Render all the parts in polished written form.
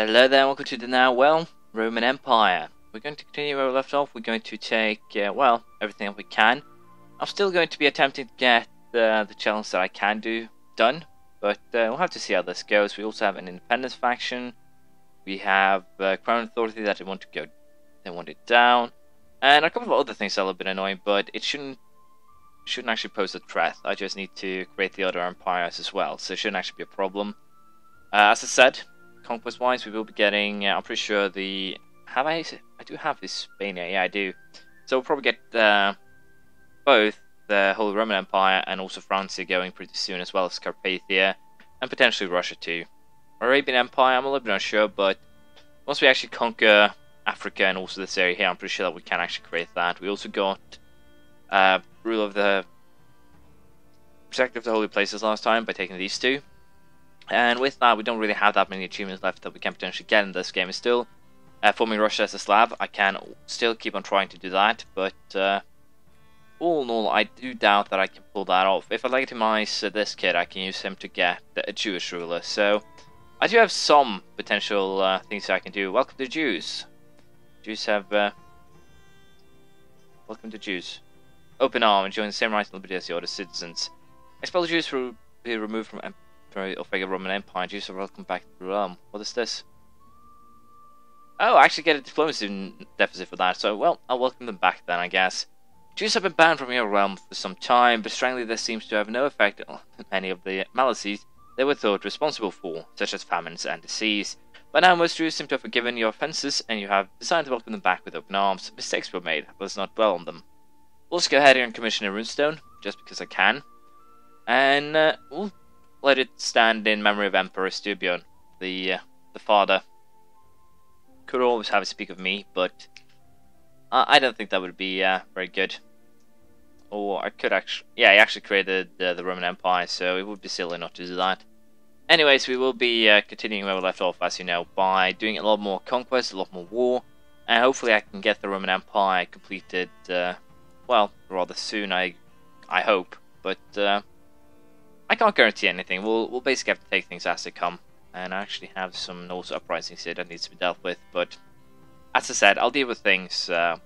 Hello there, welcome to the now, Roman Empire. We're going to continue where we left off. We're going to take, everything that we can. I'm still going to be attempting to get the challenge that I can do done, but we'll have to see how this goes. We also have an independence faction. We have Crown Authority that they want it down, and a couple of other things that are a little bit annoying, but it shouldn't actually pose a threat. I just need to create the other empires as well, so it shouldn't actually be a problem. As I said, conquest-wise, we will be getting. I'm pretty sure the. I do have Hispania. Yeah, I do. So we'll probably get both the Holy Roman Empire and also France here going pretty soon, as well as Carpathia and potentially Russia too. Arabian Empire, I'm a little bit unsure, but once we actually conquer Africa and also this area here, I'm pretty sure that we can actually create that. We also got rule of the Protector of the Holy Places last time by taking these two. And with that, we don't really have that many achievements left that we can potentially get in this game. It's still forming Russia as a Slav. I can still keep on trying to do that, but all in all, I do doubt that I can pull that off. If I legitimize this kid, I can use him to get a Jewish ruler. So I do have some potential things that I can do. Welcome to Jews. Jews have welcome to Jews. Open arm, enjoying the same rights and liberty as the other citizens. Expel the Jews will be removed from of the Roman Empire. Jews are welcome back to the realm. What is this? Oh, I actually get a diplomacy deficit for that, so, well, I'll welcome them back then, I guess. Jews have been banned from your realm for some time, but strangely this seems to have no effect on any of the malices they were thought responsible for, such as famines and disease. By now, most Jews seem to have forgiven your offences, and you have decided to welcome them back with open arms. Mistakes were made, but let's not dwell on them. We'll just go ahead here and commission a runestone, just because I can. And, we'll let it stand in memory of Emperor Stubion, the father. Could always have a speak of me, but I don't think that would be very good. Or I could actually, yeah, he actually created the Roman Empire, so it would be silly not to do that. Anyways, we will be continuing where we left off, as you know, by doing a lot more conquest, a lot more war, and hopefully I can get the Roman Empire completed, well, rather soon, I hope, but I can't guarantee anything. We'll basically have to take things as they come. And I actually have some Norse uprisings here that needs to be dealt with. But as I said, I'll deal with things. I'll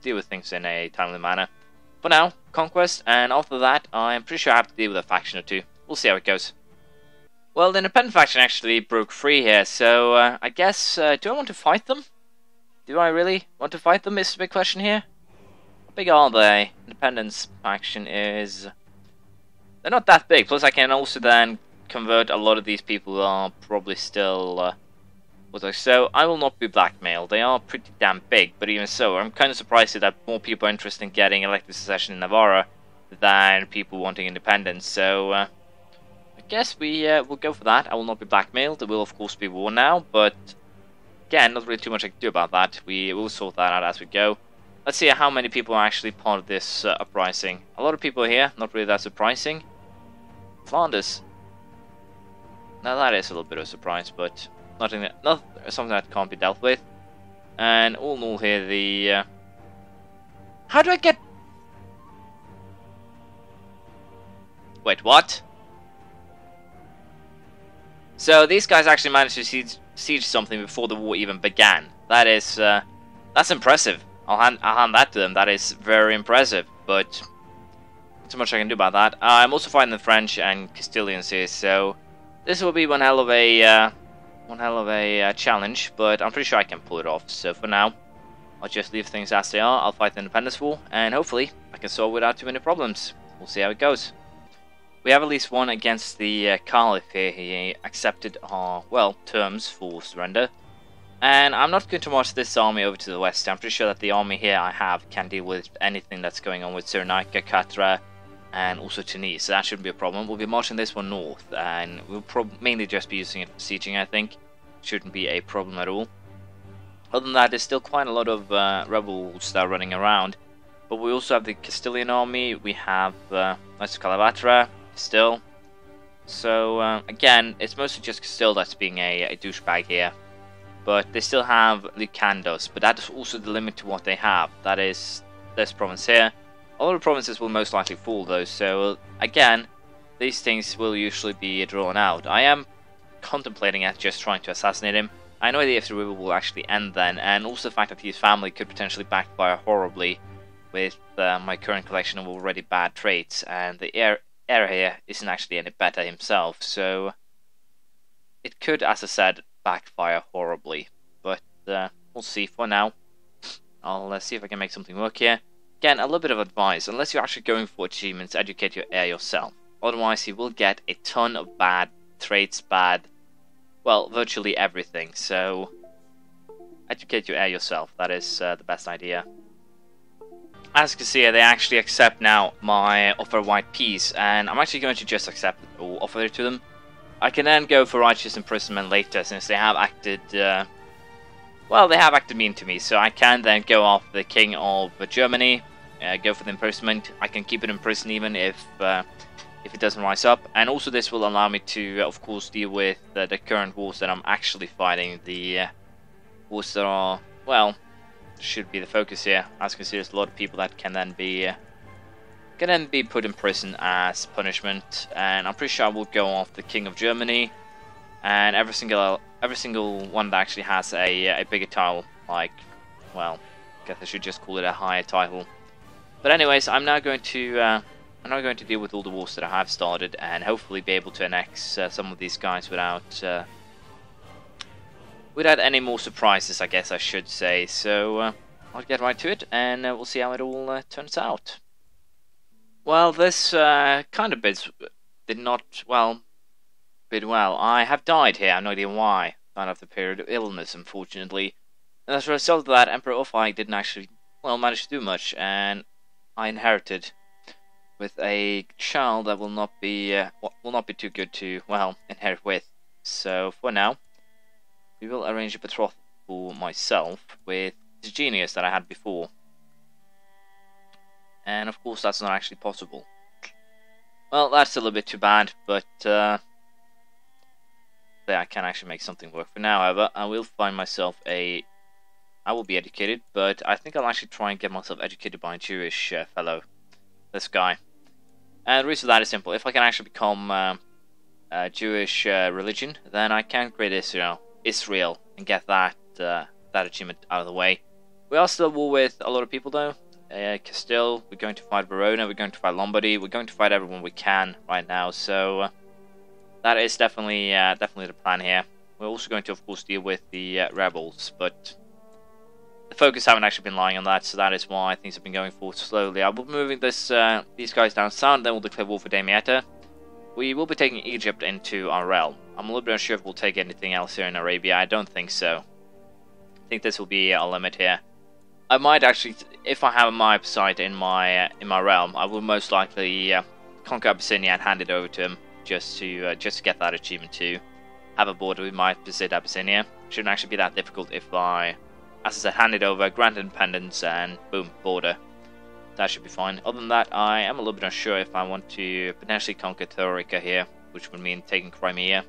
deal with things in a timely manner. For now, conquest, and after that, I'm pretty sure I have to deal with a faction or two. We'll see how it goes. Well, the independent faction actually broke free here, so I guess do I want to fight them? Do I really want to fight them? Is the big question here. How big are they? Independence faction is. They're not that big, plus I can also then convert a lot of these people who are probably still, so I will not be blackmailed. They are pretty damn big, but even so, I'm kind of surprised that more people are interested in getting elective succession in Navarra than people wanting independence, so I guess we'll go for that. I will not be blackmailed. There will of course be war now, but again, not really too much I can do about that. We will sort that out as we go. Let's see how many people are actually part of this uprising. A lot of people here, not really that surprising. Flanders. Now that is a little bit of a surprise, but not something that can't be dealt with. And all in all here, the how do I get? Wait, what? So these guys actually managed to siege something before the war even began. That is that's impressive. I'll hand that to them. That is very impressive, but not too much I can do about that. I'm also fighting the French and Castilians here, so this will be one hell of a challenge. But I'm pretty sure I can pull it off. So for now, I'll just leave things as they are. I'll fight the independence war, and hopefully I can solve without too many problems. We'll see how it goes. We have at least one against the Caliph here. He accepted our terms for surrender. And I'm not going to march this army over to the west. I'm pretty sure that the army here I have can deal with anything that's going on with Cyrenaica, Catra, and also Tunis. So that shouldn't be a problem. We'll be marching this one north, and we'll mainly just be using it for sieging, I think. Shouldn't be a problem at all. Other than that, there's still quite a lot of rebels that are running around. But we also have the Castilian army. We have Knights of Calavatra still. So, again, it's mostly just Castile that's being a douchebag here. But they still have Lucandos, but that is also the limit to what they have. That is this province here. A lot of provinces will most likely fall though, so again, these things will usually be drawn out. I am contemplating at just trying to assassinate him. I know if the river will actually end then, and also the fact that his family could potentially backfire horribly with my current collection of already bad traits, and the heir here isn't actually any better himself, so it could, as I said, backfire horribly. But we'll see. For now, I'll see if I can make something work here. Again, a little bit of advice: unless you're actually going for achievements, educate your heir yourself. Otherwise, you will get a ton of bad traits, well, virtually everything. So, educate your heir yourself. That is the best idea. As you can see, they actually accept now my offer of white peace, and I'm actually going to just accept it or offer it to them. I can then go for righteous imprisonment later, since they have acted, well, they have acted mean to me, so I can then go after the King of Germany, go for the imprisonment. I can keep it in prison even if it doesn't rise up, and also this will allow me to, of course, deal with the current wars that I'm actually fighting, the wars that are, well, should be the focus here. As you can see, there's a lot of people that can then be put in prison as punishment, and I'm pretty sure I will go after the King of Germany, and every single one that actually has a bigger title, like, well, I guess I should just call it a higher title. But anyways, I'm now going to deal with all the wars that I have started, and hopefully be able to annex some of these guys without any more surprises, I guess I should say. So I'll get right to it, and we'll see how it all turns out. Well, this kind of did not bid well. I have died here. I have no idea why. Died after a period of illness, unfortunately. And as a result of that, Emperor Hawkiee didn't actually, well, manage to do much, and I inherited with a child that will not be too good to, well, inherit with. So for now, we will arrange a betrothal for myself with the genius that I had before. And of course that's not actually possible. Well, that's a little bit too bad, but there I can actually make something work. For now, however, I will find myself I will be educated, but I think I'll actually try and get myself educated by a Jewish fellow. This guy. And the reason for that is simple. If I can actually become a Jewish religion, then I can create Israel and get that achievement out of the way. We are still at war with a lot of people though. Castile, we're going to fight Verona, we're going to fight Lombardy, we're going to fight everyone we can right now, so that is definitely the plan here. We're also going to, of course, deal with the rebels, but the focus haven't actually been lying on that, so that is why things have been going forward slowly. I will be moving these guys down south, then we'll declare war for Damietta. We will be taking Egypt into our realm. I'm a little bit unsure if we'll take anything else here in Arabia. I don't think so. I think this will be our limit here. I might actually, if I have my site in my realm, I will most likely conquer Abyssinia and hand it over to him, just to get that achievement too. Have a border with my visit Abyssinia. Shouldn't actually be that difficult if I, as I said, hand it over, grant independence, and boom, border. That should be fine. Other than that, I am a little bit unsure if I want to potentially conquer Taurica here, which would mean taking Crimea.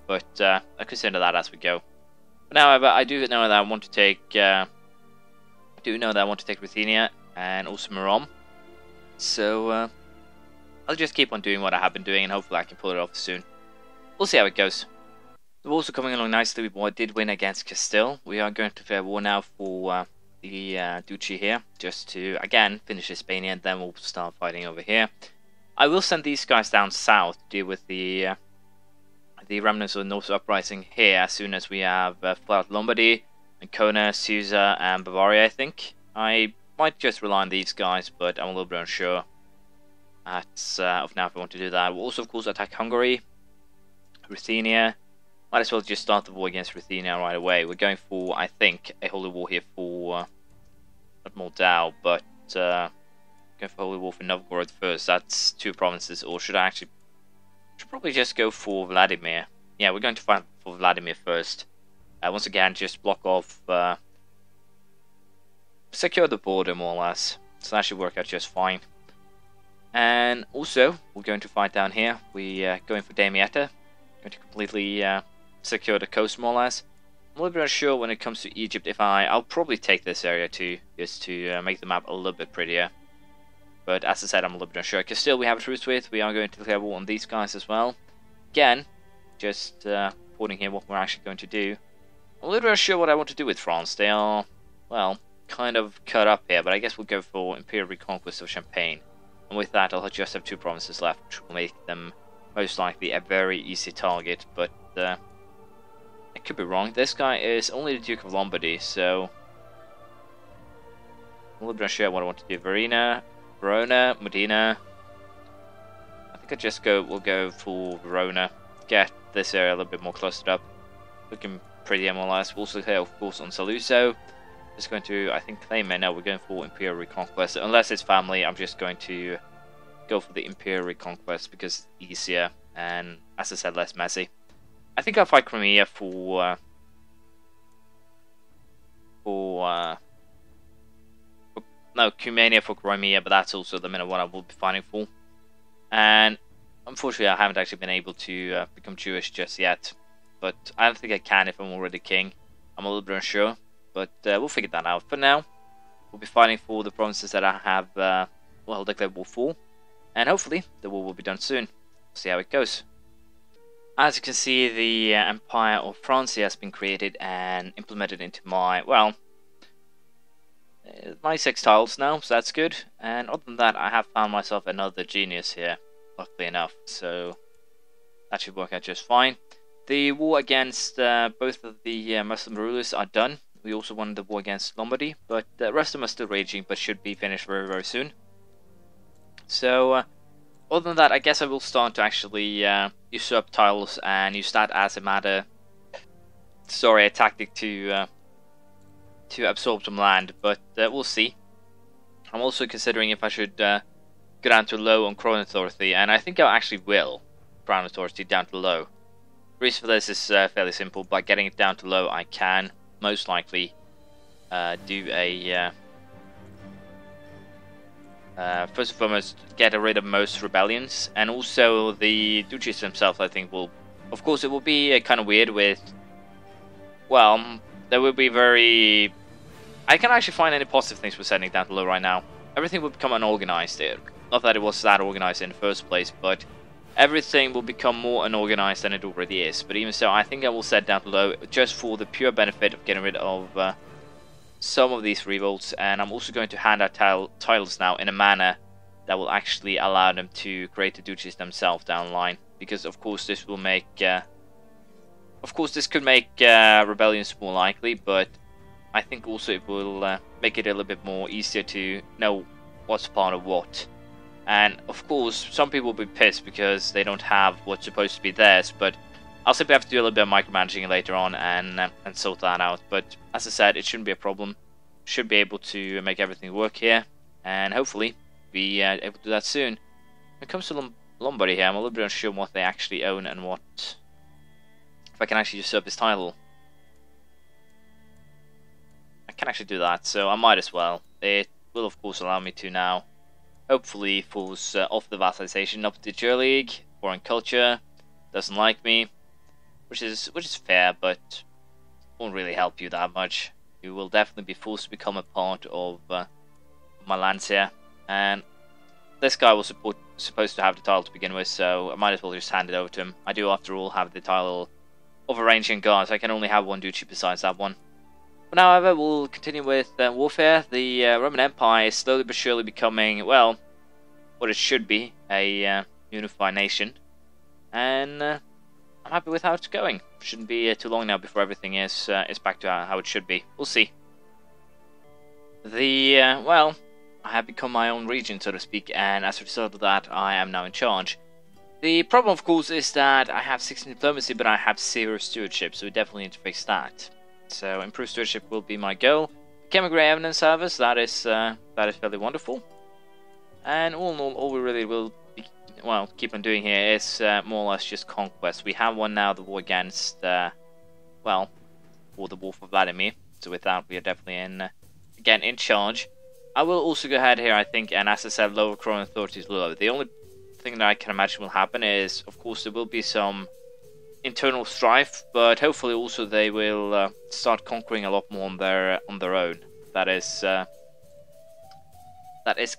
But I consider that as we go. But however, I do know that I want to take Ruthenia and also Merom. So I'll just keep on doing what I have been doing, and hopefully I can pull it off soon. We'll see how it goes. The wars are coming along nicely. We did win against Castile. We are going to declare war now for the duchy here, just to again finish Hispania, and then we'll start fighting over here. I will send these guys down south to deal with the remnants of the Norse uprising here as soon as we have fought Lombardy, Ancona, Susa, and Bavaria. I think I might just rely on these guys, but I'm a little bit unsure of now if I want to do that. We'll also, of course, attack Hungary, Ruthenia. Might as well just start the war against Ruthenia right away. We're going for, I think, a holy war here for not Moldau, but going for holy war for Novgorod first. That's 2 provinces, or should I actually? Should probably just go for Vladimir. Yeah, we're going to fight for Vladimir first. Once again, just block off, secure the border more or less. So that should work out just fine. And also, we're going to fight down here. We going for Damietta. Going to completely secure the coast more or less. I'm a little bit unsure when it comes to Egypt. I'll probably take this area too, just to make the map a little bit prettier. But as I said, I'm a little bit unsure. Castile we have a truce with. We are going to declare war on these guys as well. Again, just reporting here what we're actually going to do. I'm a little bit unsure what I want to do with France. They are, well, kind of cut up here, but I guess we'll go for Imperial Reconquest of Champagne. And with that, I'll just have 2 provinces left, which will make them most likely a very easy target, but I could be wrong. This guy is only the Duke of Lombardy, so I'm a little bit unsure what I want to do. Verona, Modena. I think we'll go for Verona. Get this area a little bit more clustered up. Looking pretty MLS. We'll also hit, of course, on Saluzzo. Just going to, I think, claim it. No, we're going for Imperial Reconquest. Unless it's family, I'm just going to go for the Imperial Reconquest because it's easier and, as I said, less messy. I think I'll fight Crimea for Cumania for Crimea, but that's also the minute one I will be fighting for. And unfortunately, I haven't actually been able to become Jewish just yet. But I don't think I can if I'm already king. I'm a little bit unsure. But we'll figure that out. For now, we'll be fighting for the provinces that I have declared war for. And hopefully, the war will be done soon. We'll see how it goes. As you can see, the Empire of France has been created and implemented into my, my 6 tiles now, so that's good. And other than that, I have found myself another genius here, luckily enough. So that should work out just fine. The war against both of the Muslim rulers are done. We also won the war against Lombardy, but the rest of them are still raging, but should be finished very, very soon. So, other than that, I guess I will start to actually usurp tiles and use that as a tactic to absorb some land, but we'll see. I'm also considering if I should go down to low on Crown Authority, and I think I actually will Crown Authority down to low. The reason for this is fairly simple. By getting it down to low, I can most likely do a first and foremost get rid of most rebellions, and also the duchies themselves. I think will, of course, it will be kind of weird with, there will be very, I can't actually find any positive things for setting it down to low right now. Everything will become unorganized here. Not that it was that organized in the first place, but everything will become more unorganized than it already is. But even so, I think I will set down to low just for the pure benefit of getting rid of some of these revolts. And I'm also going to hand out titles now in a manner that will actually allow them to create the duchies themselves down the line. Because of course this will make, this could make rebellions more likely, but I think also it will make it a little bit more easier to know what's part of what. And of course, some people will be pissed because they don't have what's supposed to be theirs, but I'll simply have to do a little bit of micromanaging later on and sort that out. But as I said, it shouldn't be a problem. Should be able to make everything work here, and hopefully be able to do that soon. When it comes to Lombardy here, I'm a little bit unsure what they actually own and what, if I can actually usurp this title. I can actually do that, so I might as well. It will of course allow me to now hopefully force off the vassalization up to the Ger League. Foreign culture doesn't like me, which is fair, but won't really help you that much. You will definitely be forced to become a part of my lands here, and this guy was supposed to have the title to begin with, so I might as well just hand it over to him. I do, after all, have the title of Arranging Guards. I can only have one duchy besides that one. But now, however, we'll continue with warfare. The Roman Empire is slowly but surely becoming, well, what it should be, a unified nation. And I'm happy with how it's going. Shouldn't be too long now before everything is back to how it should be. We'll see. I have become my own region, so to speak, and as a result of that, I am now in charge. The problem, of course, is that I have 16 diplomacy, but I have 0 stewardship, so we definitely need to fix that. So improved stewardship will be my goal. Chemical evidence service, that is fairly wonderful. And all in all we really will keep on doing here is more or less just conquest. We have one now, the war against or the war for Vladimir. So with that, we are definitely again in charge. I will also go ahead here, I think, and as I said, lower Crown authorities lower. The only thing that I can imagine will happen is, of course, there will be some internal strife, but hopefully also they will start conquering a lot more on their own. That is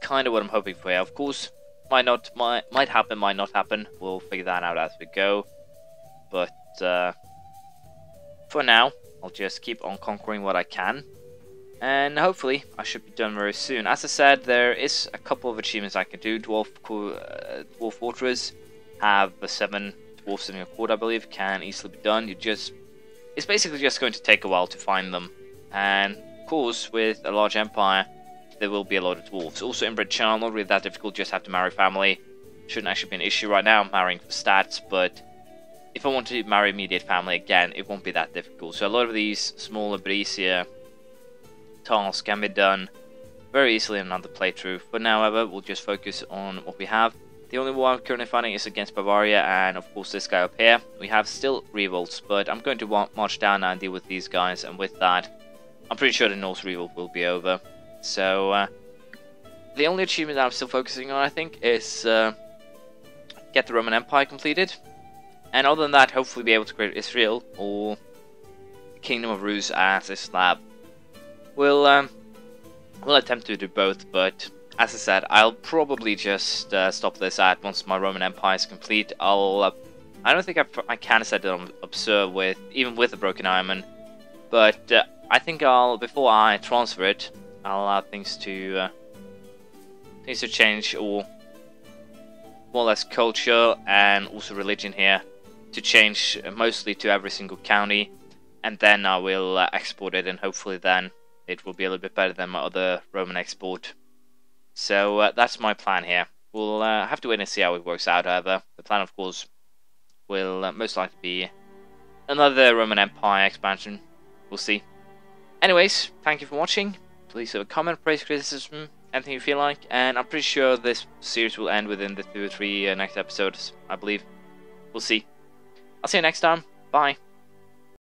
kind of what I'm hoping for here. Of course, might happen, might not happen. We'll figure that out as we go. but for now, I'll just keep on conquering what I can, and hopefully I should be done very soon. As I said, there is a couple of achievements I can do. Dwarf Fortress, have 7 dwarfs in your court, I believe, can easily be done. It's basically just going to take a while to find them, and of course, with a large empire, there will be a lot of dwarves. Also, inbred child, not really that difficult, just have to marry family. Shouldn't actually be an issue right now, I'm marrying for stats, but if I want to marry immediate family again, it won't be that difficult. So a lot of these smaller but easier tasks can be done very easily in another playthrough. For now, however, we'll just focus on what we have. The only war I'm currently fighting is against Bavaria, and of course this guy up here. We have still revolts, but I'm going to march down now and deal with these guys, and with that, I'm pretty sure the Norse revolt will be over. So, the only achievement that I'm still focusing on, I think, is get the Roman Empire completed. And other than that, hopefully be able to create Israel, or the Kingdom of Rus as a slab. We'll attempt to do both, but as I said, I'll probably just stop this at once my Roman Empire is complete. I don't think I can set it on Observe even with the Broken Ironman, but I think before I transfer it, I'll allow things to change, or more or less culture and also religion here to change mostly to every single county, and then I will export it, and hopefully then it will be a little bit better than my other Roman export. So that's my plan here. We'll have to wait and see how it works out, however. The plan, of course, will most likely be another Roman Empire expansion. We'll see. Anyways, thank you for watching. Please leave a comment, praise, criticism, anything you feel like. And I'm pretty sure this series will end within the 2 or 3 next episodes, I believe. We'll see. I'll see you next time. Bye.